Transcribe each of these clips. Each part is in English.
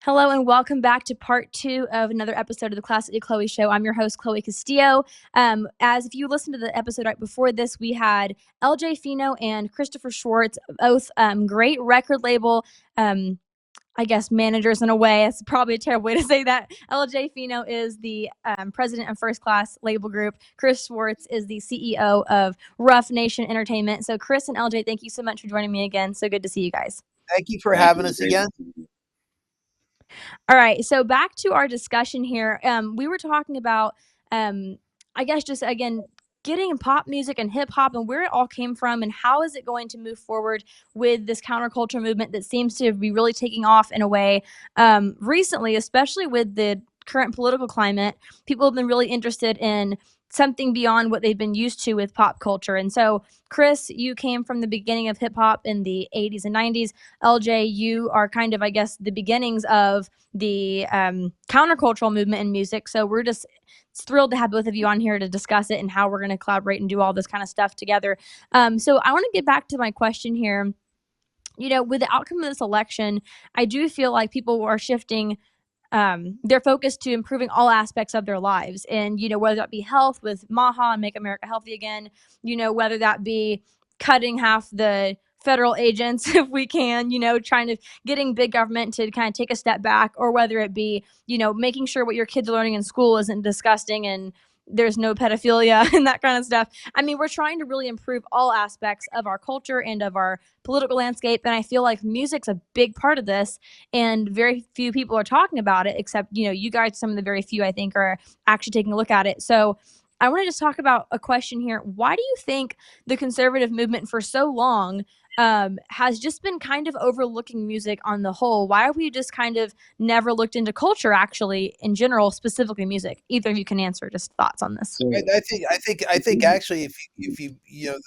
Hello and welcome back to part two of another episode of the Classic Chloe Show. I'm your host, Chloe Castillo. As if you listened to the episode right before this, we had LJ Fino and Christopher Schwartz, both great record label, I guess, managers in a way. It's probably a terrible way to say that. LJ Fino is the president of First Class Label Group. Chris Schwartz is the CEO of Rough Nation Entertainment. So, Chris and LJ, thank you so much for joining me again. So good to see you guys. Thank you for having us again. All right, so back to our discussion here. We were talking about, I guess, just again, getting pop music and hip hop and where it all came from and how is it going to move forward with this counterculture movement that seems to be really taking off in a way recently, especially with the current political climate. People have been really interested in something beyond what they've been used to with pop culture. And so, Chris, you came from the beginning of hip hop in the 80s and 90s. LJ, you are kind of, I guess, the beginnings of the countercultural movement in music. So we're just thrilled to have both of you on here to discuss it and how we're going to collaborate and do all this kind of stuff together. So I want to get back to my question here. You know, with the outcome of this election, I do feel like people are shifting their focus to improving all aspects of their lives. And, you know, whether that be health with MAHA and Make America Healthy Again, you know, whether that be cutting half the federal agents if we can, you know, trying to getting big government to kind of take a step back, or whether it be, you know, making sure what your kids are learning in school isn't disgusting and there's no pedophilia and that kind of stuff. I mean, we're trying to really improve all aspects of our culture and of our political landscape. And I feel like music's a big part of this. And very few people are talking about it, except, you know, you guys, some of the very few, I think, are actually taking a look at it. So I want to just talk about a question here. Why do you think the conservative movement for so long has just been kind of overlooking music on the whole? Why have we just kind of never looked into culture, actually, in general, specifically music? Either of you can answer. Just thoughts on this. I think actually, if you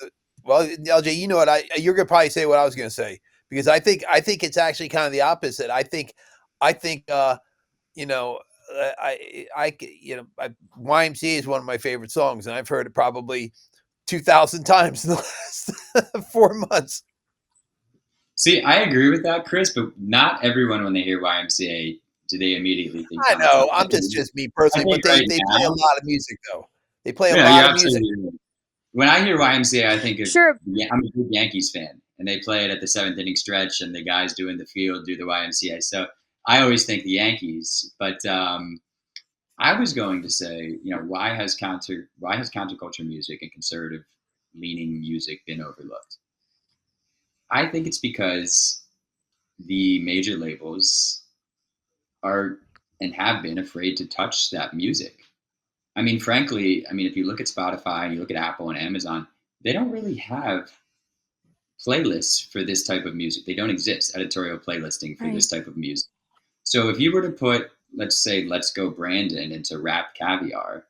well, LJ, you know what you're gonna probably say what I was gonna say, because I think it's actually kind of the opposite. I think you know, YMCA is one of my favorite songs, and I've heard it probably 2,000 times in the last 4 months. See, I agree with that, Chris, but not everyone, when they hear YMCA, do they immediately think? I know, I'm just me personally, but they play a lot of music, though. They play a lot of music. Right. When I hear YMCA, I think of, Sure. I'm a big Yankees fan, and they play it at the seventh inning stretch, and the guys doing the field do the YMCA. So I always think the Yankees. But I was going to say, you know, why has counterculture music and conservative leaning music been overlooked? I think it's because the major labels are and have been afraid to touch that music. I mean, frankly, if you look at Spotify and you look at Apple and Amazon, they don't really have playlists for this type of music. They don't exist, editorial playlisting for this type of music. So if you were to put, let's say, Let's Go Brandon into Rap Caviar,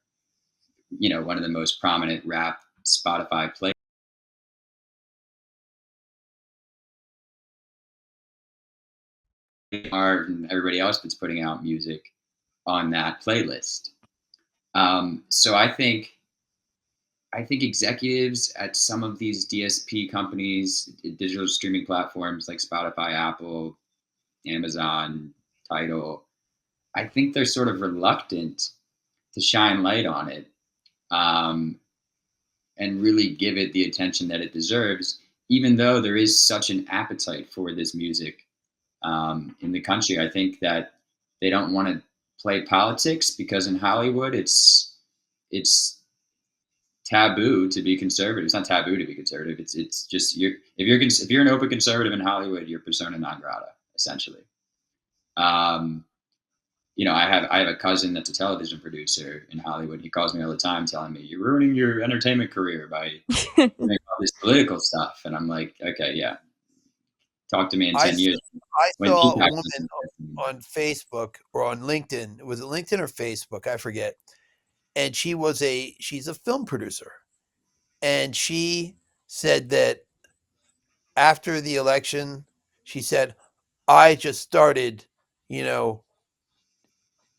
you know, one of the most prominent rap Spotify playlists, and everybody else that's putting out music on that playlist. So I think executives at some of these DSP companies, digital streaming platforms like Spotify, Apple, Amazon, Tidal, I think they're sort of reluctant to shine light on it and really give it the attention that it deserves, even though there is such an appetite for this music in the country. I think that they don't want to play politics because in Hollywood it's taboo to be conservative. It's not taboo to be conservative. It's just if you're an open conservative in Hollywood, you're persona non grata, essentially. You know, I have a cousin that's a television producer in Hollywood. He calls me all the time telling me, "You're ruining your entertainment career by doing all this political stuff." And I'm like, okay, yeah. Talk to me in 10 years. I saw a woman on Facebook or on LinkedIn. Was it LinkedIn or Facebook? I forget. And she's a film producer. And she said that after the election, she said, I just started, you know,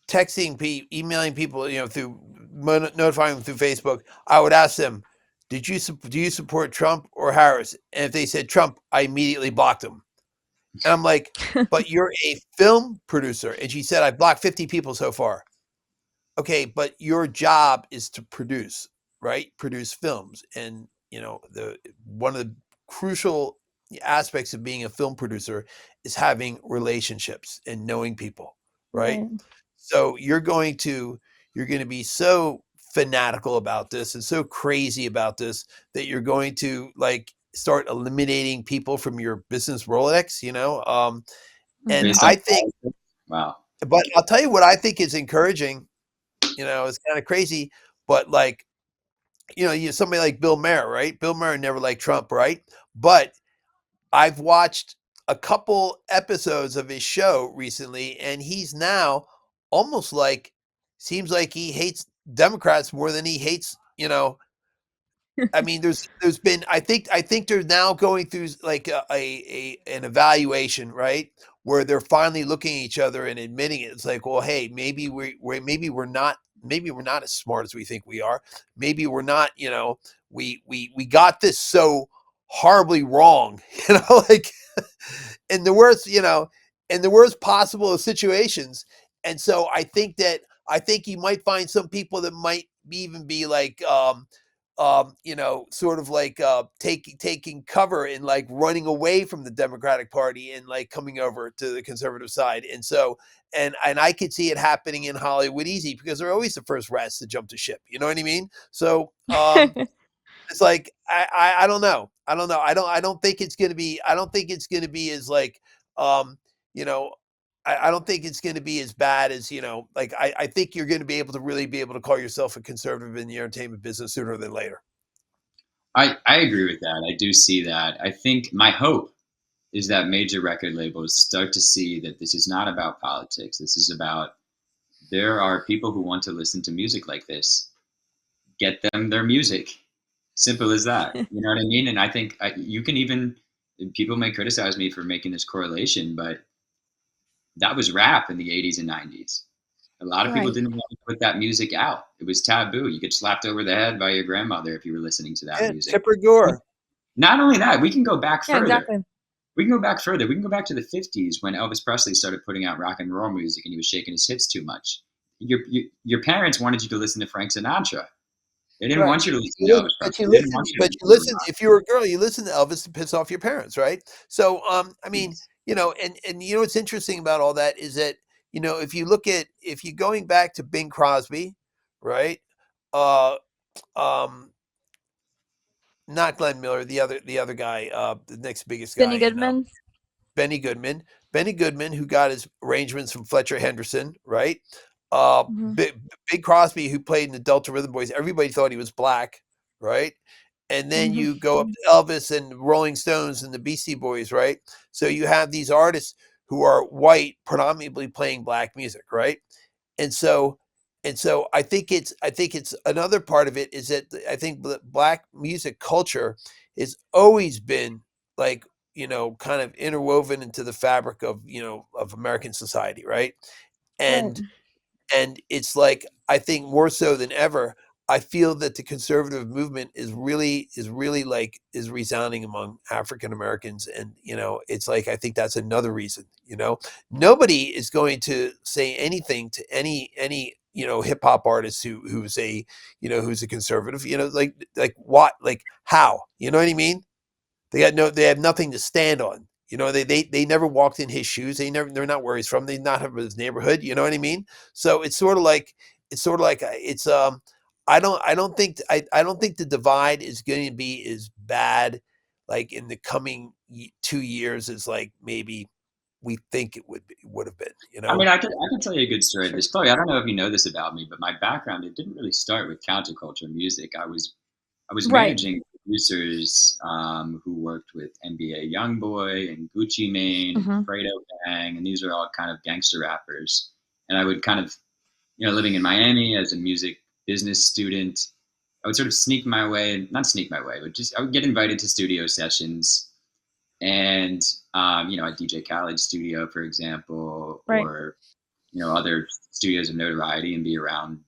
texting people, emailing people, you know, through notifying them through Facebook. I would ask them, do you support Trump or Harris? And if they said Trump, I immediately blocked them. And I'm like, but you're a film producer. And she said, I've blocked 50 people so far. Okay, but your job is to produce, right? Produce films. And, the one of the crucial aspects of being a film producer is having relationships and knowing people, right? Right. So you're going to be so fanatical about this and so crazy about this that you're going to like start eliminating people from your business Rolodex. And Mhm. Based on I think, wow. but I'll tell you what I think is encouraging. It's kind of crazy, but like, somebody like Bill Maher, right? Bill Maher never liked Trump, right? But I've watched a couple episodes of his show recently, and he's now almost like seems like he hates Democrats more than he hates, I mean, there's been I think they're now going through like an evaluation, right? Where they're finally looking at each other and admitting it. It's like, well, hey, maybe we're not as smart as we think we are. Maybe we're not, we got this so horribly wrong, like in the worst, in the worst possible of situations. And so I think you might find some people that might even be like sort of like taking cover and like running away from the Democratic Party and like coming over to the conservative side. And so and I could see it happening in Hollywood easy because they're always the first rats to jump to ship. You know what I mean? So it's like I don't know. I don't know. I don't think it's gonna be as like you know I don't think it's gonna be as bad as, like I think you're gonna be able to really be able to call yourself a conservative in the entertainment business sooner than later. I agree with that. I do see that. I think my hope is that major record labels start to see that this is not about politics. This is about there are people who want to listen to music like this. Get them their music. Simple as that. You know what I mean? And I think you can even, people may criticize me for making this correlation, but that was rap in the 80s and 90s. A lot of people Right. didn't want to put that music out. It was taboo. You get slapped over the head by your grandmother if you were listening to that Yeah, music. Tipper Gore. Not only that, we can go back Yeah, further. exactly. We can go back further. We can go back to the 50s when Elvis Presley started putting out rock and roll music and he was shaking his hips too much. Your parents wanted you to listen to Frank Sinatra. They didn't Right. want you to listen to Elvis But Presley. you They didn't listen, want you to but listen you to listen. rock. If you were a girl, you listen to Elvis to piss off your parents, right? So, I mean, Yes. and what's interesting about all that is that if you're going back to Bing Crosby, right? Uh, um, not Glenn Miller, the other guy, the next biggest guy Benny in Goodman. Benny Goodman. Benny Goodman, who got his arrangements from Fletcher Henderson, right? Mhm. Big Crosby, who played in the Delta Rhythm Boys. Everybody thought he was black, right? And then Mhm. you go up to Elvis and Rolling Stones and the Beastie Boys, right? So you have these artists who are white, predominantly playing black music, right? And so I think it's another part of it is that I think black music culture has always been like, kind of interwoven into the fabric of, of American society, right? Right. And it's like I think more so than ever, I feel that the conservative movement is really like is resounding among African Americans, and it's like I think that's another reason. Nobody is going to say anything to any hip hop artist who's a conservative. Like what, like how, you know what I mean? They have nothing to stand on. They never walked in his shoes. They're not where he's from. They not have his neighborhood. You know what I mean? So it's I don't think the divide is going to be as bad like in the coming 2 years as like maybe we think it would have been. I mean, I can tell you a good story. This Chloe, I don't know if you know this about me, but my background, it didn't really start with counterculture music. I was Right. managing producers who worked with NBA YoungBoy and Gucci Mane and Mhm. Fredo Bang, and these are all kind of gangster rappers. And I would kind of, living in Miami as a music business student, I would sort of sneak my way, not sneak my way, but just I would get invited to studio sessions, and at DJ Khaled's studio, for example, Right. or other studios of notoriety, and be around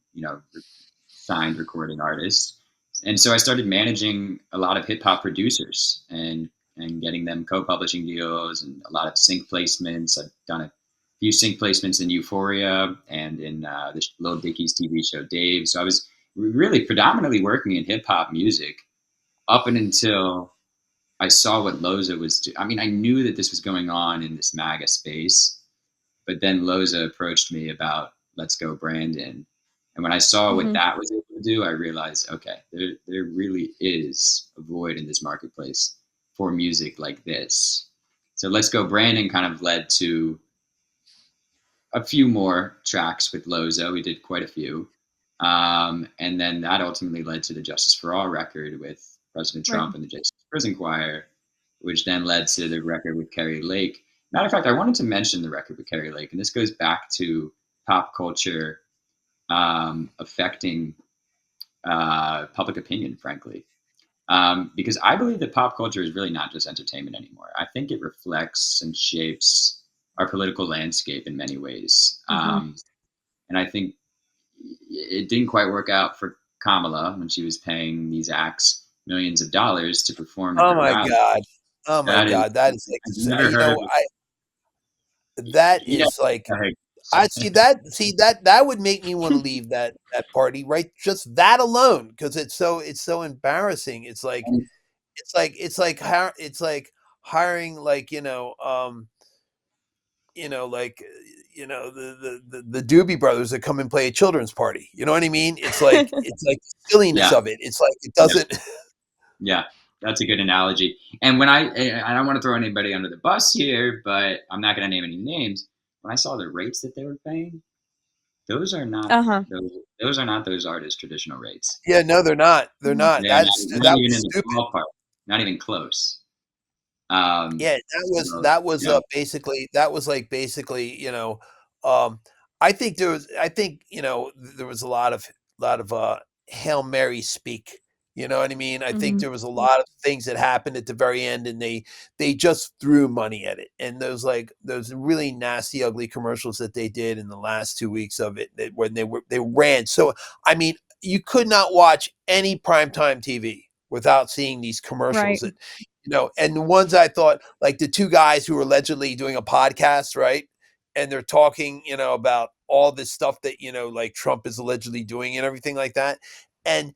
signed recording artists. And so I started managing a lot of hip hop producers and and getting them co-publishing deals and a lot of sync placements. I've done a few sync placements in Euphoria and in the Lil Dicky's TV show Dave. So I was really predominantly working in hip hop music up and until I saw what Loza was doing. I mean, I knew that this was going on in this MAGA space, but then Loza approached me about Let's Go Brandon. And when I saw what Mhm. that was able to do, I realized, okay, there really is a void in this marketplace for music like this. So Let's Go Brandon kind of led to a few more tracks with Loza. We did quite a few. And then that ultimately led to the Justice for All record with President Right. Trump and the Justice Prison Choir, which then led to the record with Kerry Lake. Matter of fact, I wanted to mention the record with Kerry Lake, and this goes back to pop culture affecting public opinion, frankly. Because I believe that pop culture is really not just entertainment anymore. I think it reflects and shapes our political landscape in many ways. Mhm. And I think it didn't quite work out for Kamala when she was paying these acts millions of dollars to perform at Oh her my rally. god. Oh my That is, god. That is like, I've never you heard. know, that You know, is like, like, I see that would make me want to leave that party, right? Just that alone, because it's so embarrassing. and, It's like hiring, like, like, the Doobie Brothers that come and play a children's party. You know what I mean? It's like the silliness yeah, of it. It's like it yeah, doesn't. yeah. That's a good analogy. And when I don't want to throw anybody under the bus here, but I'm not going to name any names. When I saw the rates that they were paying, those are not Uh-huh. those are not those artists' traditional rates. Yeah, no, they're not. They're Mhm. not. They're That not, is not that even was in the stupid. ballpark, not even close. Yeah, that was So, that was you know, basically that was like basically, um I think there was a lot of Hail Mary speak. You know what I mean? I think Mhm. there was a lot of things that happened at the very end, and they just threw money at it. And those really nasty, ugly commercials that they did in the last 2 weeks of it, when they ran. So I mean, you could not watch any primetime TV without seeing these commercials Right. that, and the ones I thought, like the two guys who were allegedly doing a podcast, right? And they're talking, about all this stuff that, like Trump is allegedly doing and everything like that. And,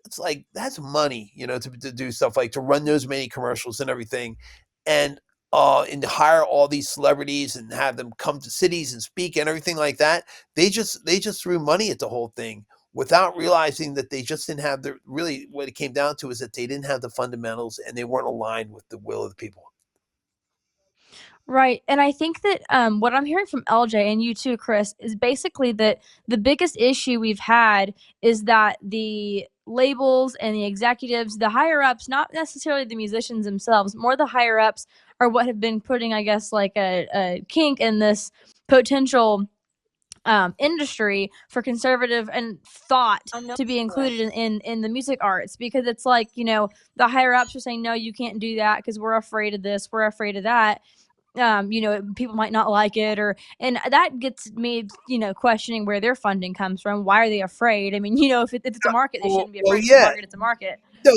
it's like, that's money, to do stuff like to run those many commercials and everything. And to hire all these celebrities and have them come to cities and speak and everything like that. They just threw money at the whole thing without realizing that they just didn't have really what it came down to is that they didn't have the fundamentals and they weren't aligned with the will of the people. Right, and I think that, what I'm hearing from LJ and you too, Chris, is basically that the biggest issue we've had is that the labels and the executives, the higher ups, not necessarily the musicians themselves, more the higher ups are what have been putting, I guess, like a kink in this potential industry for conservative and thought to be included in the music arts, because it's like, the higher ups are saying no, you can't do that because we're afraid of this, we're afraid of that. People might not like it, or and that gets me, questioning where their funding comes from. Why are they afraid? I mean, if it's a market, they Well, shouldn't be well, afraid. It's a yeah, market. It's a market. no,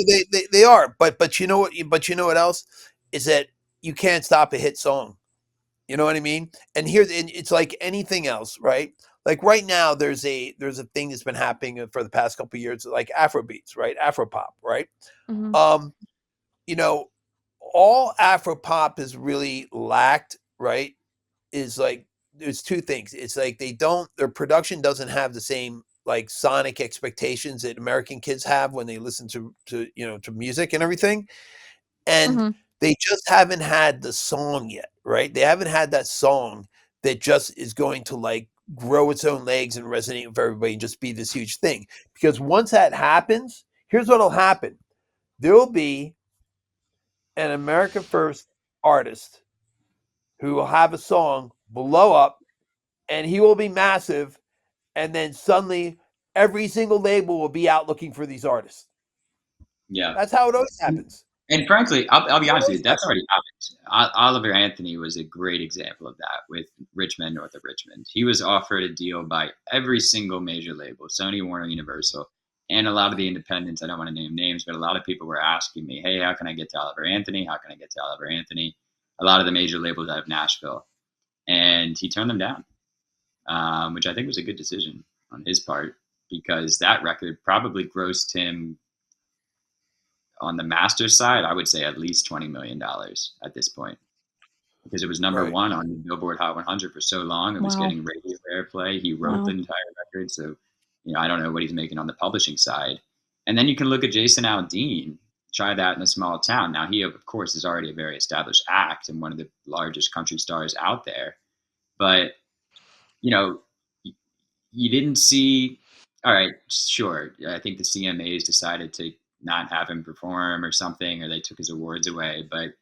they are, but you know what? But you know what else is that you can't stop a hit song. You know what I mean? And it's like anything else, right? Like right now, there's a thing that's been happening for the past couple of years, like Afro beats, right? Afro pop, right? Hmm. Um, you know, all Afro pop has really lacked, right? Is like there's two things. It's like their production doesn't have the same like sonic expectations that American kids have when they listen to music and everything. And Hmm. they just haven't had the song yet, right? They haven't had that song that just is going to like grow its own legs and resonate with everybody and just be this huge thing. Because once that happens, here's what'll happen. There will be an America First artist who will have a song blow up and he will be massive. And then suddenly every single label will be out looking for these artists. yeah. That's how it always happens. And frankly, I'll be It honest with always you, that's already happened. Oliver Anthony was a great example of that with Richmond, north of Richmond. He was offered a deal by every single major label, Sony, Warner, Universal, and a lot of the independents, I don't want to name names, but a lot of people were asking me, hey, how can I get to Oliver Anthony? How can I get to Oliver Anthony? A lot of the major labels out of Nashville. And he turned them down, which I think was a good decision on his part, because that record probably grossed him, on the master side, I would say at least $20 million at this point, because it was number one on the Billboard Hot 100 for so long. It was getting radio airplay. He wrote the entire record. So, I don't know what he's making on the publishing side. And then you can look at Jason Aldean, Try That in a Small Town. Now, he, of course, is already a very established act and one of the largest country stars out there. But, you didn't see, all right, sure. I think the CMAs decided to not have him perform or something, or they took his awards away, but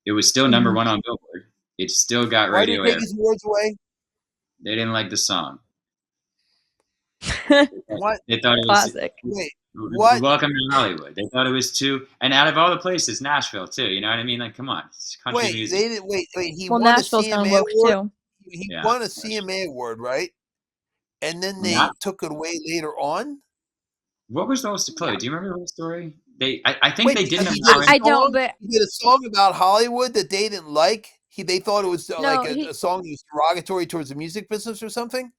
it was still number one on Billboard. It still got radio. Why did they take his awards away? They didn't like the song. What? They thought it was classic. Wait, what? Welcome to Hollywood. They thought it was too, and out of all the places, Nashville too. You know what I mean? Like, come on, it's country music. They didn't wait. He well, won Nashville's a kind of CMA woke award. too. He won a CMA award, right? And then they took it away later on. What was the whole story? Do you remember the whole story? I think they didn't. I don't. But he did a song about Hollywood that they didn't like. They thought it was a song that was derogatory towards the music business or something.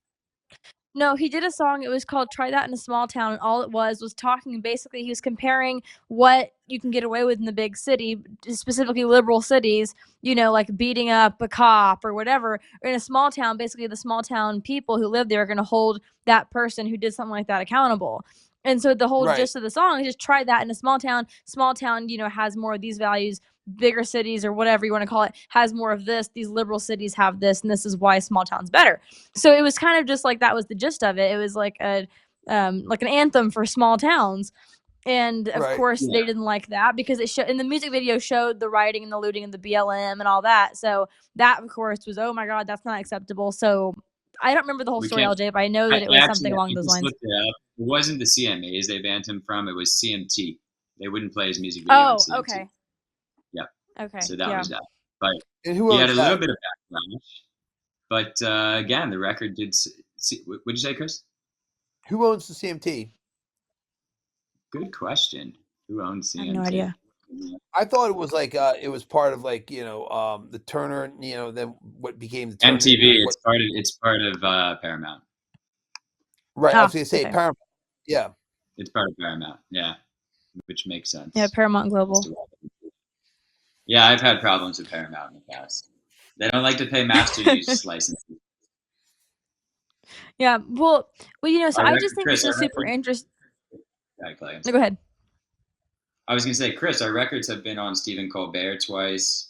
No, he did a song. It was called Try That in a Small Town. And all it was talking, basically, he was comparing what you can get away with in the big city, specifically liberal cities, like beating up a cop or whatever. Or in a small town, basically the small town people who live there are going to hold that person who did something like that accountable. And so the whole gist of the song is just try that in a small town. Small town, has more of these values. Bigger cities, or whatever you want to call it, has more of this. These liberal cities have this, and this is why small town's better. So it was kind of just like that was the gist of it. It was like an anthem for small towns. And of course they didn't like that, because it in the music video showed the rioting and the looting and the BLM and all that. So that, of course, was, oh my God, that's not acceptable. So I don't remember the whole story, LJ, but I know that it was something along those lines. It wasn't the CMAs they banned him from. It was CMT. They wouldn't play his music video on CMT. Okay. Yep. Okay. So that was that. But he had a little bit of backlash. But again, the record did. What'd you say, Chris? Who owns the CMT? Good question. Who owns CMT? I have no idea. I thought it was like it was part of the Turner. Then what became the Turner, MTV. It's part of Paramount. Right. I was going to say Paramount. Yeah. It's part of Paramount. Yeah. Which makes sense. Yeah, Paramount Global. Yeah, I've had problems with Paramount in the past. They don't like to pay master use licenses. Yeah, well, so I just think this is super interesting. Go ahead. I was going to say, Chris, our records have been on Stephen Colbert twice,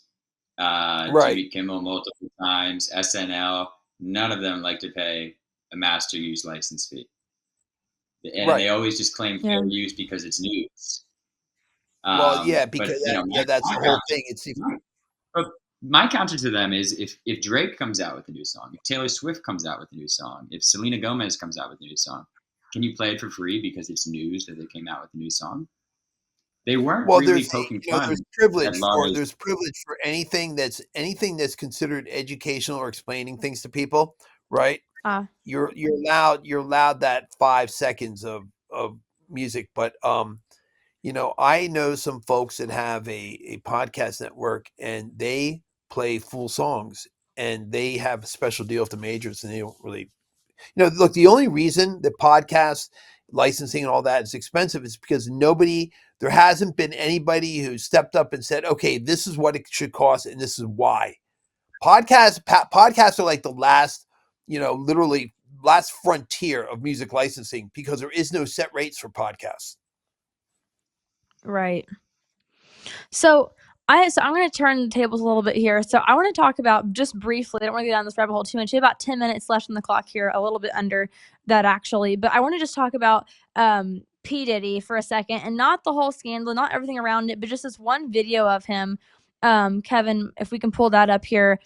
Jimmy Kimmel multiple times, SNL. None of them like to pay a master use license fee. And they always just claim fair use because it's news. Because that's the whole thing. But my counter to them is if Drake comes out with a new song, if Taylor Swift comes out with a new song, if Selena Gomez comes out with a new song, can you play it for free because it's news that they came out with a new song? They weren't really poking fun. There's privilege for anything that's considered educational or explaining things to people, right? You're allowed that 5 seconds of music, but I know some folks that have a podcast network and they play full songs and they have a special deal with the majors, and they don't really, look, the only reason the podcast licensing and all that is expensive is because there hasn't been anybody who stepped up and said, okay, this is what it should cost and this is why. Podcasts are like the last, literally last frontier of music licensing, because there is no set rates for podcasts. Right. So I'm going to turn the tables a little bit here. So I want to talk about, just briefly, I don't want to go down this rabbit hole too much. We have about 10 minutes left on the clock here, a little bit under that actually. But I want to just talk about P. Diddy for a second, and not the whole scandal, not everything around it, but just this one video of him. Kevin, if we can pull that up here.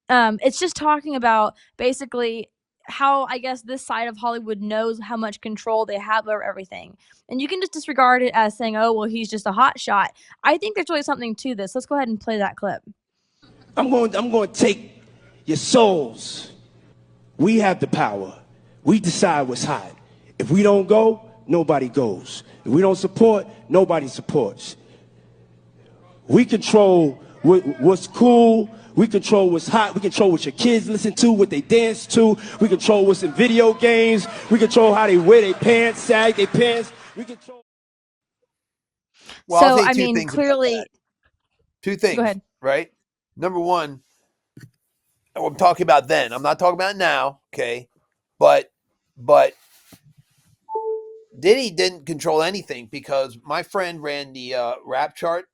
It's just talking about basically how, I guess, this side of Hollywood knows how much control they have over everything. And you can just disregard it as saying, oh, well, he's just a hot shot. I think there's really something to this. Let's go ahead and play that clip. I'm going to take your souls. We have the power. We decide what's hot. If we don't go, nobody goes. If we don't support, nobody supports. We control what's cool. We control what's hot. We control what your kids listen to, what they dance to. We control what's in video games. We control how they wear their pants, sag their pants. We control. Well, I'll So, say I two mean, things about clearly, that. Two go things, ahead. right? Number one, I'm talking about then. I'm not talking about now, okay? But Diddy didn't control anything because my friend ran the rap chart,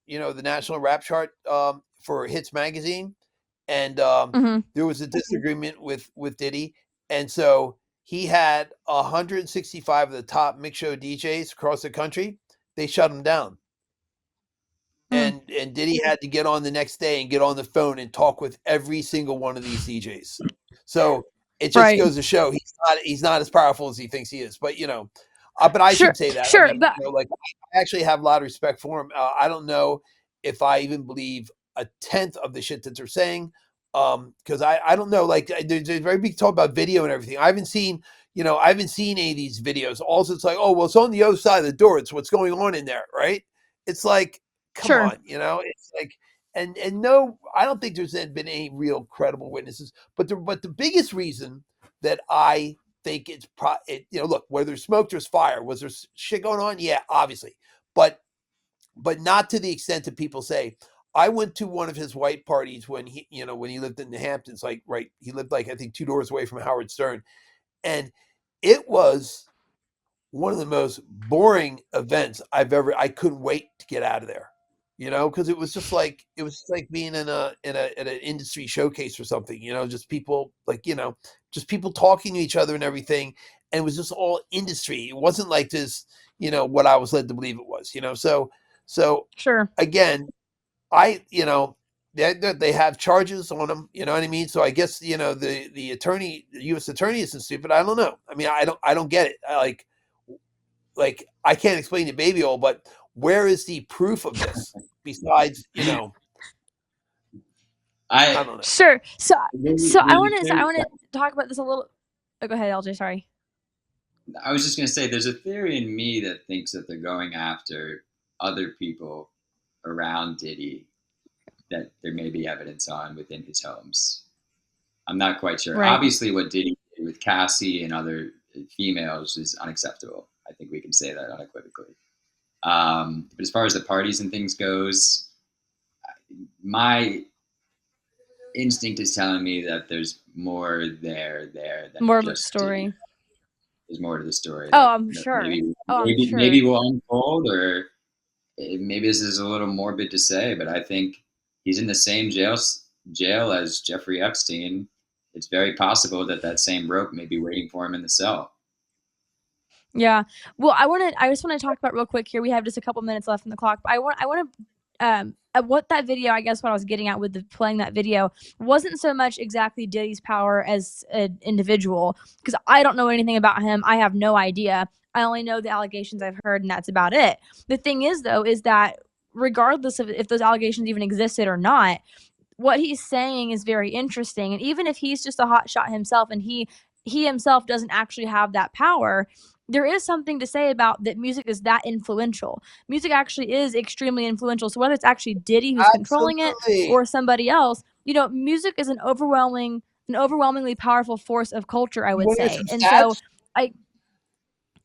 the national rap chart for Hits magazine, and Mhm. there was a disagreement with Diddy, and so he had 165 of the top mix show DJs across the country. They shut him down. Mm. And Diddy had to get on the next day and get on the phone and talk with every single one of these DJs. So it just Right. goes to show he's not as powerful as he thinks he is. But but I Sure, should say that. I sure, mean, but like I actually have a lot of respect for him. I don't know if I even believe a tenth of the shit that they're saying. Because I don't know. Like there's a very big talk about video and everything. I haven't seen any of these videos. Also, it's like, oh well, it's on the other side of the door. It's what's going on in there, right? It's like, come sure, on, it's like, and no, I don't think there's been any real credible witnesses. But the biggest reason that I think look, where there's smoke, there's fire. Was there shit going on? Yeah, obviously, but not to the extent that people say. I went to one of his white parties when he lived in the Hamptons, like right, he lived like I think 2 doors away from Howard Stern, and it was one of the most boring events I couldn't wait to get out of there. Because it was just like being in an industry showcase or something, just people just people talking to each other and everything. And it was just all industry. It wasn't like this, what I was led to believe it was, so sure. again, they have charges on them, you know what I mean? So I guess, the attorney, the U.S. attorney isn't stupid. I don't know. I mean, I don't get it. Like I can't explain to baby old, but where is the proof of this besides, I I don't know. Sure. So I there's a wanna theory. talk about this a little. Oh, go ahead, LJ, sorry. I was just going to say there's a theory in me that thinks that they're going after other people around Diddy that there may be evidence on within his homes. I'm not quite sure. Right. Obviously, what Diddy did with Cassie and other females is unacceptable. I think we can say that unequivocally. But as far as the parties and things goes, my instinct is telling me that there's more there than More of the just Diddy. story. There's more to the story Oh, that I'm sure. maybe Oh, I'm maybe sure. maybe will unfold, or maybe this is a little morbid to say, but I think he's in the same jail as Jeffrey Epstein. It's very possible that same rope may be waiting for him in the cell. Yeah. Well, I just wanna talk about real quick here. We have just a couple minutes left on the clock. But I wanna what that video, I guess what I was getting at with playing that video wasn't so much exactly Diddy's power as an individual, because I don't know anything about him. I have no idea. I only know the allegations I've heard, and that's about it. The thing is, though, is that regardless of if those allegations even existed or not, what he's saying is very interesting. And even if he's just a hotshot himself and he himself doesn't actually have that power, there is something to say about that music is that influential. Music actually is extremely influential. So whether it's actually Diddy who's controlling it Absolutely. or somebody else, music is an overwhelmingly powerful force of culture, I You would want to hear say. some And so stats? I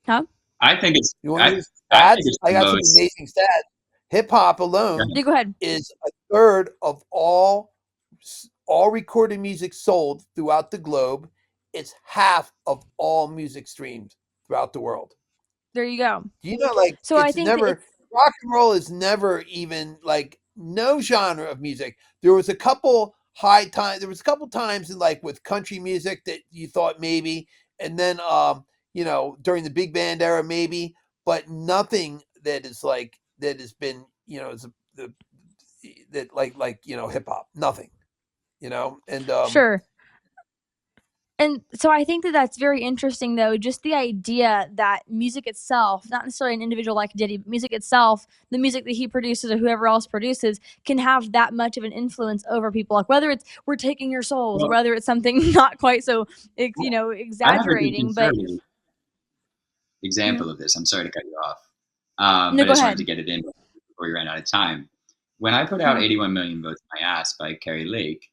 huh? I think it's You want to I hear some I think stats? it's I the got some most. amazing stats. Hip hop alone You go ahead. is a third of all recorded music sold throughout the globe. It's half of all music streamed throughout the world. There you go. Like So I think that it's rock and roll is never even like no genre of music. There was a couple times in like with country music that you thought maybe, and then during the big band era maybe, but nothing that is like that has been that like hip hop, nothing, and sure. And so I think that that's very interesting, though, just the idea that music itself, not necessarily an individual like Diddy, but music itself, the music that he produces or whoever else produces, can have that much of an influence over people. Like whether it's "We're Taking Your Souls," or Well, whether it's something not quite so, I have a good exaggerating, but conservative. example of this. I'm sorry to cut you off, No, but I go just wanted ahead. to get it in before we ran out of time. When I put out 81 Million Votes in My Ass by Carrie Lake,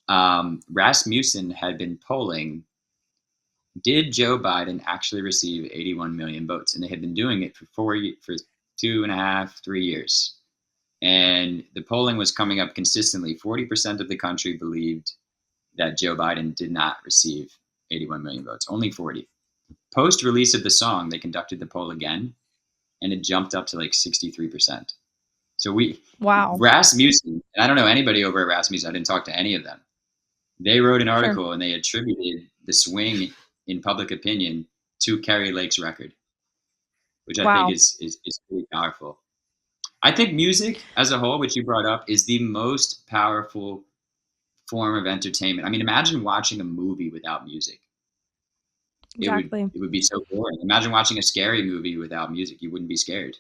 Rasmussen had been polling, did Joe Biden actually receive 81 million votes? And they had been doing it for 2.5, 3 years. And the polling was coming up consistently. 40% of the country believed that Joe Biden did not receive 81 million votes, only 40. Post release of the song, they conducted the poll again, and it jumped up to like 63%. So Wow. Rasmussen, and I don't know anybody over at Rasmussen, I didn't talk to any of them. They wrote an Sure. article and they attributed the swing in public opinion to Carrie Lake's record, which I think Wow. is pretty powerful. I think music as a whole, which you brought up, is the most powerful form of entertainment. I mean, imagine watching a movie without music. Exactly. It would be so boring. Imagine watching a scary movie without music. You wouldn't be scared.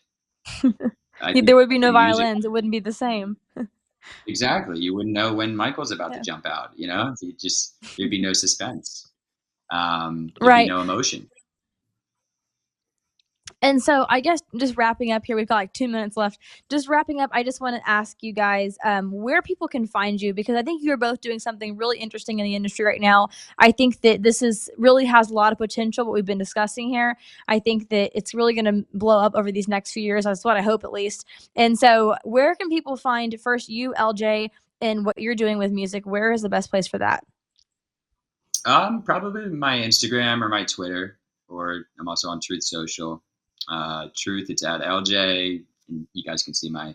There would be no Music, violins. It wouldn't be the same. exactly. You wouldn't know when Michael's about to Yeah. jump out. There'd be no suspense. There'd be Right. no emotion. And so I guess just wrapping up here, we've got like 2 minutes left. Just wrapping up, I just want to ask you guys where people can find you, because I think you're both doing something really interesting in the industry right now. I think that this really has a lot of potential, what we've been discussing here. I think that it's really going to blow up over these next few years. That's what I hope, at least. And so where can people find first you, LJ, and what you're doing with music? Where is the best place for that? Probably my Instagram or my Twitter, or I'm also on Truth Social. Truth, it's at LJ, and you guys can see my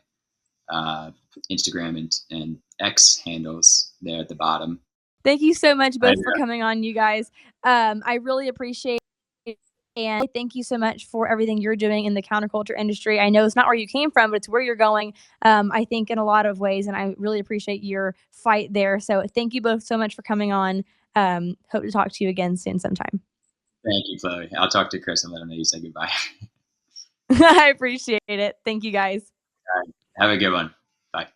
Instagram and X handles there at the bottom. Thank you so much both for coming on, you guys. I really appreciate it. And thank you so much for everything you're doing in the counterculture industry. I know it's not where you came from, but it's where you're going, I think, in a lot of ways. And I really appreciate your fight there. So thank you both so much for coming on. Hope to talk to you again soon sometime. Thank you, Chloe. I'll talk to Chris and let him know you said goodbye. I appreciate it. Thank you, guys. All right. Have a good one. Bye.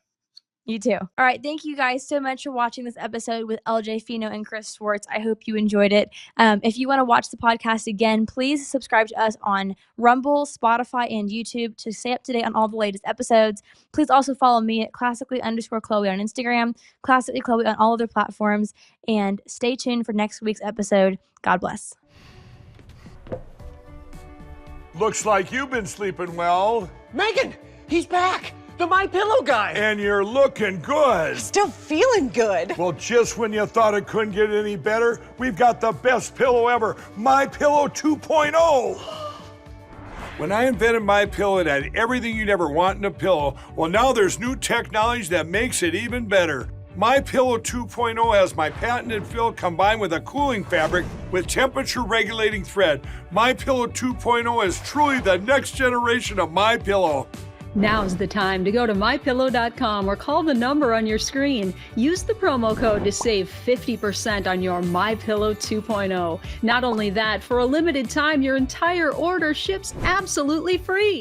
You too. All right. Thank you guys so much for watching this episode with LJ Fino and Chris Schwartz. I hope you enjoyed it. If you want to watch the podcast again, please subscribe to us on Rumble, Spotify, and YouTube to stay up to date on all the latest episodes. Please also follow me at classically_Chloe on Instagram, Classically Chloe on all other platforms, and stay tuned for next week's episode. God bless. Looks like you've been sleeping well. Megan, he's back. The My Pillow guy. And you're looking good. Still feeling good. Well, just when you thought it couldn't get any better, we've got the best pillow ever, My Pillow 2.0. When I invented My Pillow, it had everything you'd ever want in a pillow. Well, now there's new technology that makes it even better. My Pillow 2.0 has my patented fill combined with a cooling fabric with temperature regulating thread. My Pillow 2.0 is truly the next generation of My Pillow. Now's the time to go to mypillow.com or call the number on your screen. Use the promo code to save 50% on your MyPillow 2.0. Not only that, for a limited time, your entire order ships absolutely free.